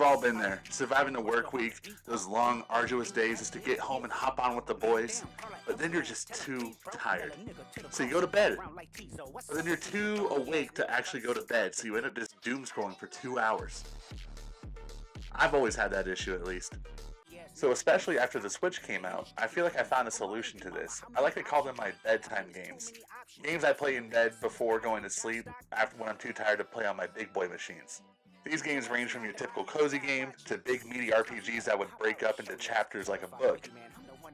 all been there, surviving the work week, those long, arduous days just to get home and hop on with the boys, but then you're just too tired. So you go to bed, but then you're too awake to actually go to bed, so you end up just doom scrolling for 2 hours. I've always had that issue at least. So especially after the Switch came out, I feel like I found a solution to this. I like to call them my bedtime games. Games I play in bed before going to sleep, after when I'm too tired to play on my big boy machines. These games range from your typical cozy game to big meaty RPGs that would break up into chapters like a book.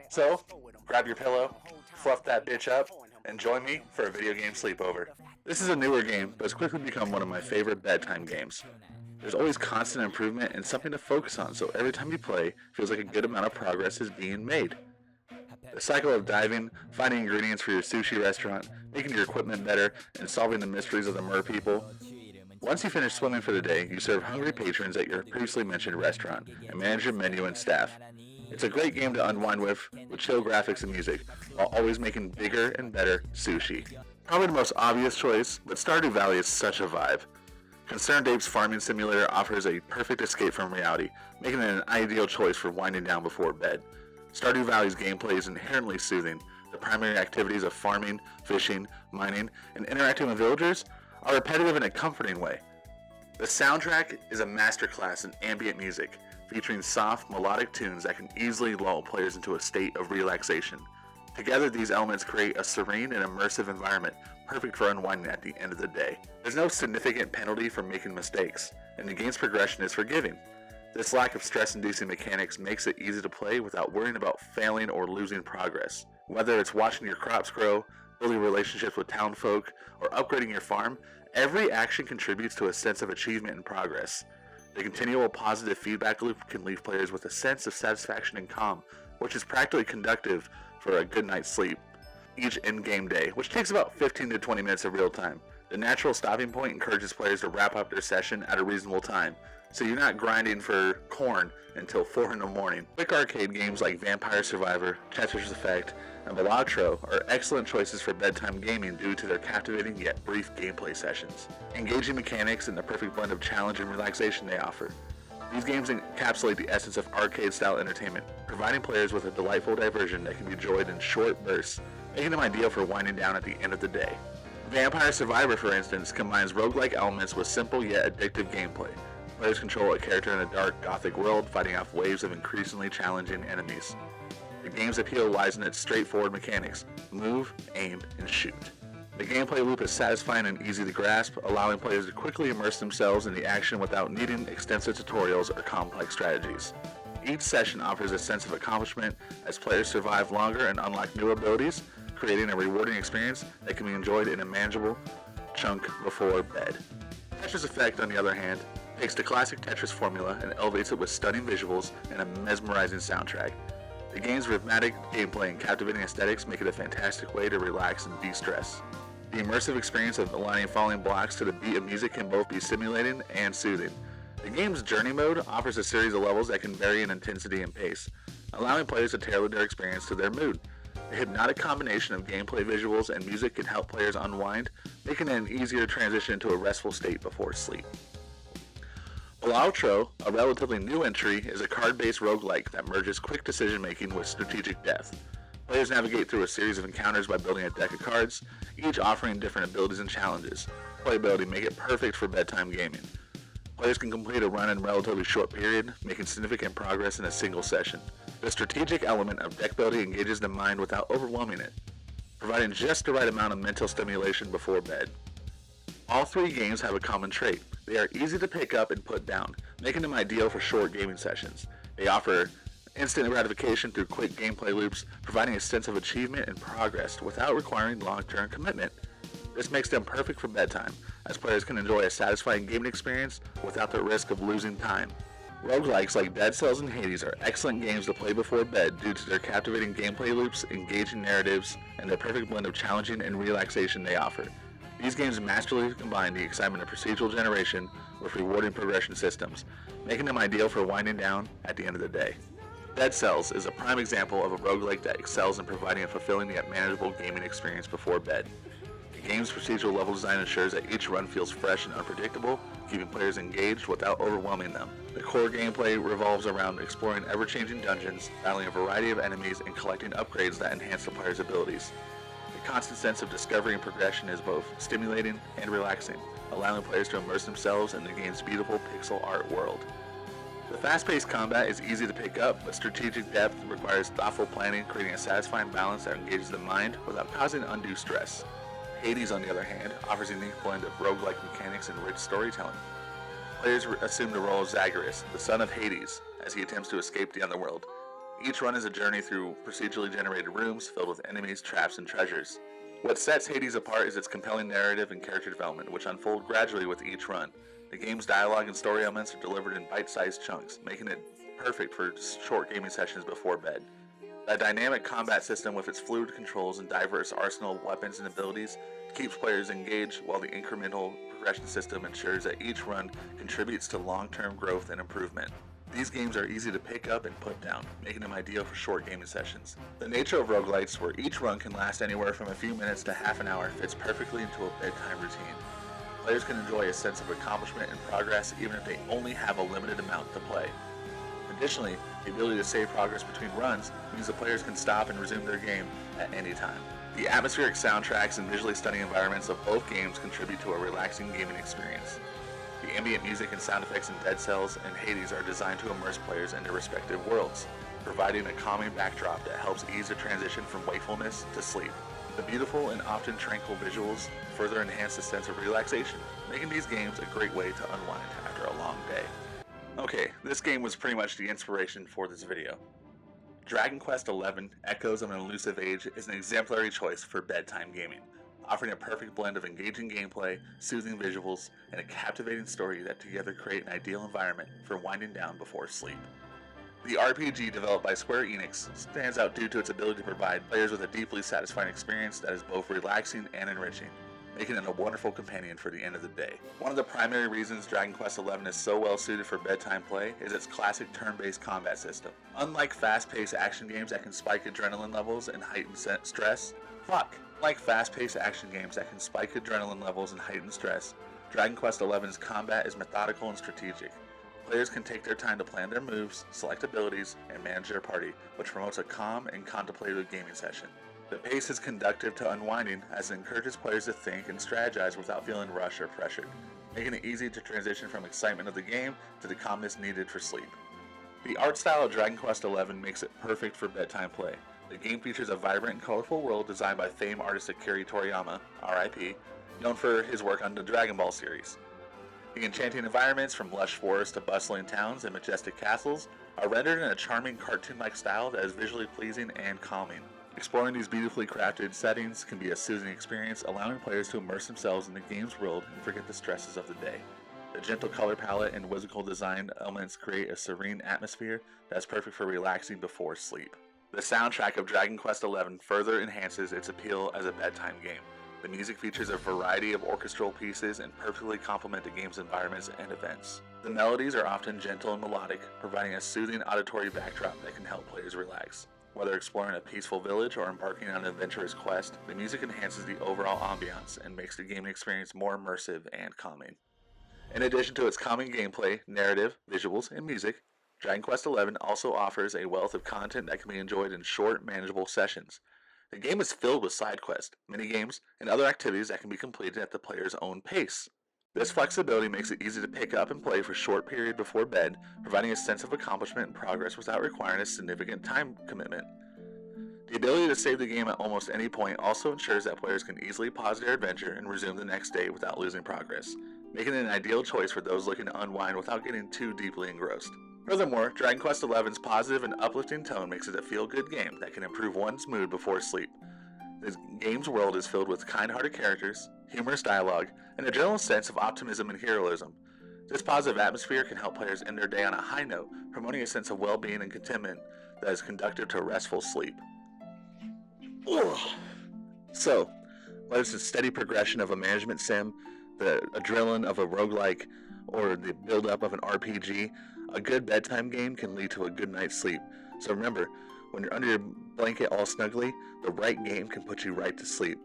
So, grab your pillow, fluff that bitch up, and join me for a video game sleepover. This is a newer game, but it's quickly become one of my favorite bedtime games. There's always constant improvement and something to focus on, so every time you play, feels like a good amount of progress is being made. The cycle of diving, finding ingredients for your sushi restaurant, making your equipment better, and solving the mysteries of the mer people. Once you finish swimming for the day, you serve hungry patrons at your previously mentioned restaurant and manage your menu and staff. It's a great game to unwind with chill graphics and music, while always making bigger and better sushi. Probably the most obvious choice, but Stardew Valley is such a vibe. Concerned Ape's farming simulator offers a perfect escape from reality, making it an ideal choice for winding down before bed. Stardew Valley's gameplay is inherently soothing. The primary activities of farming, fishing, mining, and interacting with villagers are repetitive in a comforting way. The soundtrack is a masterclass in ambient music, featuring soft, melodic tunes that can easily lull players into a state of relaxation. Together, these elements create a serene and immersive environment, perfect for unwinding at the end of the day. There's no significant penalty for making mistakes, and the game's progression is forgiving. This lack of stress-inducing mechanics makes it easy to play without worrying about failing or losing progress. Whether it's watching your crops grow, building relationships with townfolk, or upgrading your farm, every action contributes to a sense of achievement and progress. The continual positive feedback loop can leave players with a sense of satisfaction and calm, which is practically conducive for a good night's sleep each in-game day, which takes about 15 to 20 minutes of real time. The natural stopping point encourages players to wrap up their session at a reasonable time, so you're not grinding for corn until 4 in the morning. Quick arcade games like Vampire Survivor, Tetris Effect, and Balatro are excellent choices for bedtime gaming due to their captivating yet brief gameplay sessions. Engaging mechanics and the perfect blend of challenge and relaxation they offer. These games encapsulate the essence of arcade-style entertainment, providing players with a delightful diversion that can be enjoyed in short bursts, making them ideal for winding down at the end of the day. Vampire Survivor, for instance, combines roguelike elements with simple yet addictive gameplay. Players control a character in a dark, gothic world, fighting off waves of increasingly challenging enemies. The game's appeal lies in its straightforward mechanics: move, aim, and shoot. The gameplay loop is satisfying and easy to grasp, allowing players to quickly immerse themselves in the action without needing extensive tutorials or complex strategies. Each session offers a sense of accomplishment as players survive longer and unlock new abilities, creating a rewarding experience that can be enjoyed in a manageable chunk before bed. Tetris Effect, on the other hand, takes the classic Tetris formula and elevates it with stunning visuals and a mesmerizing soundtrack. The game's rhythmic gameplay and captivating aesthetics make it a fantastic way to relax and de-stress. The immersive experience of aligning falling blocks to the beat of music can both be stimulating and soothing. The game's journey mode offers a series of levels that can vary in intensity and pace, allowing players to tailor their experience to their mood. The hypnotic combination of gameplay visuals and music can help players unwind, making it an easier transition into a restful state before sleep. Balatro, a relatively new entry, is a card-based roguelike that merges quick decision-making with strategic depth. Players navigate through a series of encounters by building a deck of cards, each offering different abilities and challenges. Playability make it perfect for bedtime gaming. Players can complete a run in a relatively short period, making significant progress in a single session. The strategic element of deck building engages the mind without overwhelming it, providing just the right amount of mental stimulation before bed. All three games have a common trait. They are easy to pick up and put down, making them ideal for short gaming sessions. They offer instant gratification through quick gameplay loops, providing a sense of achievement and progress without requiring long-term commitment. This makes them perfect for bedtime, as players can enjoy a satisfying gaming experience without the risk of losing time. Roguelikes like Dead Cells and Hades are excellent games to play before bed due to their captivating gameplay loops, engaging narratives, and the perfect blend of challenging and relaxation they offer. These games masterfully combine the excitement of procedural generation with rewarding progression systems, making them ideal for winding down at the end of the day. Dead Cells is a prime example of a roguelike that excels in providing a fulfilling yet manageable gaming experience before bed. The game's procedural level design ensures that each run feels fresh and unpredictable, keeping players engaged without overwhelming them. The core gameplay revolves around exploring ever-changing dungeons, battling a variety of enemies, and collecting upgrades that enhance the player's abilities. The constant sense of discovery and progression is both stimulating and relaxing, allowing players to immerse themselves in the game's beautiful pixel art world. The fast-paced combat is easy to pick up, but strategic depth requires thoughtful planning, creating a satisfying balance that engages the mind without causing undue stress. Hades, on the other hand, offers a unique blend of roguelike mechanics and rich storytelling. Players assume the role of Zagreus, the son of Hades, as he attempts to escape the underworld. Each run is a journey through procedurally generated rooms filled with enemies, traps, and treasures. What sets Hades apart is its compelling narrative and character development, which unfold gradually with each run. The game's dialogue and story elements are delivered in bite-sized chunks, making it perfect for short gaming sessions before bed. That dynamic combat system with its fluid controls and diverse arsenal of weapons and abilities keeps players engaged, while the incremental progression system ensures that each run contributes to long-term growth and improvement. These games are easy to pick up and put down, making them ideal for short gaming sessions. The nature of roguelites, where each run can last anywhere from a few minutes to half an hour, fits perfectly into a bedtime routine. Players can enjoy a sense of accomplishment and progress even if they only have a limited amount to play. Additionally, the ability to save progress between runs means the players can stop and resume their game at any time. The atmospheric soundtracks and visually stunning environments of both games contribute to a relaxing gaming experience. The ambient music and sound effects in Dead Cells and Hades are designed to immerse players in their respective worlds, providing a calming backdrop that helps ease the transition from wakefulness to sleep. The beautiful and often tranquil visuals further enhance the sense of relaxation, making these games a great way to unwind after a long day. Okay, this game was pretty much the inspiration for this video. Dragon Quest XI Echoes of an Elusive Age is an exemplary choice for bedtime gaming, offering a perfect blend of engaging gameplay, soothing visuals, and a captivating story that together create an ideal environment for winding down before sleep. The RPG developed by Square Enix stands out due to its ability to provide players with a deeply satisfying experience that is both relaxing and enriching, making it a wonderful companion for the end of the day. One of the primary reasons Dragon Quest XI is so well suited for bedtime play is its classic turn-based combat system. Unlike fast-paced action games that can spike adrenaline levels and heighten stress, Dragon Quest XI's combat is methodical and strategic. Players can take their time to plan their moves, select abilities, and manage their party, which promotes a calm and contemplative gaming session. The pace is conducive to unwinding, as it encourages players to think and strategize without feeling rushed or pressured, making it easy to transition from excitement of the game to the calmness needed for sleep. The art style of Dragon Quest XI makes it perfect for bedtime play. The game features a vibrant and colorful world designed by famed artist Akira Toriyama, R.I.P., known for his work on the Dragon Ball series. The enchanting environments, from lush forests to bustling towns and majestic castles, are rendered in a charming cartoon-like style that is visually pleasing and calming. Exploring these beautifully crafted settings can be a soothing experience, allowing players to immerse themselves in the game's world and forget the stresses of the day. The gentle color palette and whimsical design elements create a serene atmosphere that's perfect for relaxing before sleep. The soundtrack of Dragon Quest XI further enhances its appeal as a bedtime game. The music features a variety of orchestral pieces and perfectly complement the game's environments and events. The melodies are often gentle and melodic, providing a soothing auditory backdrop that can help players relax. Whether exploring a peaceful village or embarking on an adventurous quest, the music enhances the overall ambiance and makes the gaming experience more immersive and calming. In addition to its calming gameplay, narrative, visuals, and music, Dragon Quest XI also offers a wealth of content that can be enjoyed in short, manageable sessions. The game is filled with side quests, minigames, and other activities that can be completed at the player's own pace. This flexibility makes it easy to pick up and play for a short period before bed, providing a sense of accomplishment and progress without requiring a significant time commitment. The ability to save the game at almost any point also ensures that players can easily pause their adventure and resume the next day without losing progress, making it an ideal choice for those looking to unwind without getting too deeply engrossed. Furthermore, Dragon Quest XI's positive and uplifting tone makes it a feel-good game that can improve one's mood before sleep. The game's world is filled with kind-hearted characters, humorous dialogue, and a general sense of optimism and heroism. This positive atmosphere can help players end their day on a high note, promoting a sense of well-being and contentment that is conducive to restful sleep. So, whether it's the steady progression of a management sim, the adrenaline of a roguelike, or the build-up of an RPG, a good bedtime game can lead to a good night's sleep. So remember, when you're under your blanket all snugly, the right game can put you right to sleep.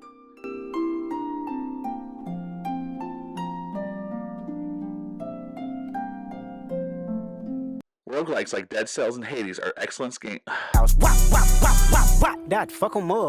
Roguelikes like Dead Cells and Hades are excellent games. That fuck 'em up.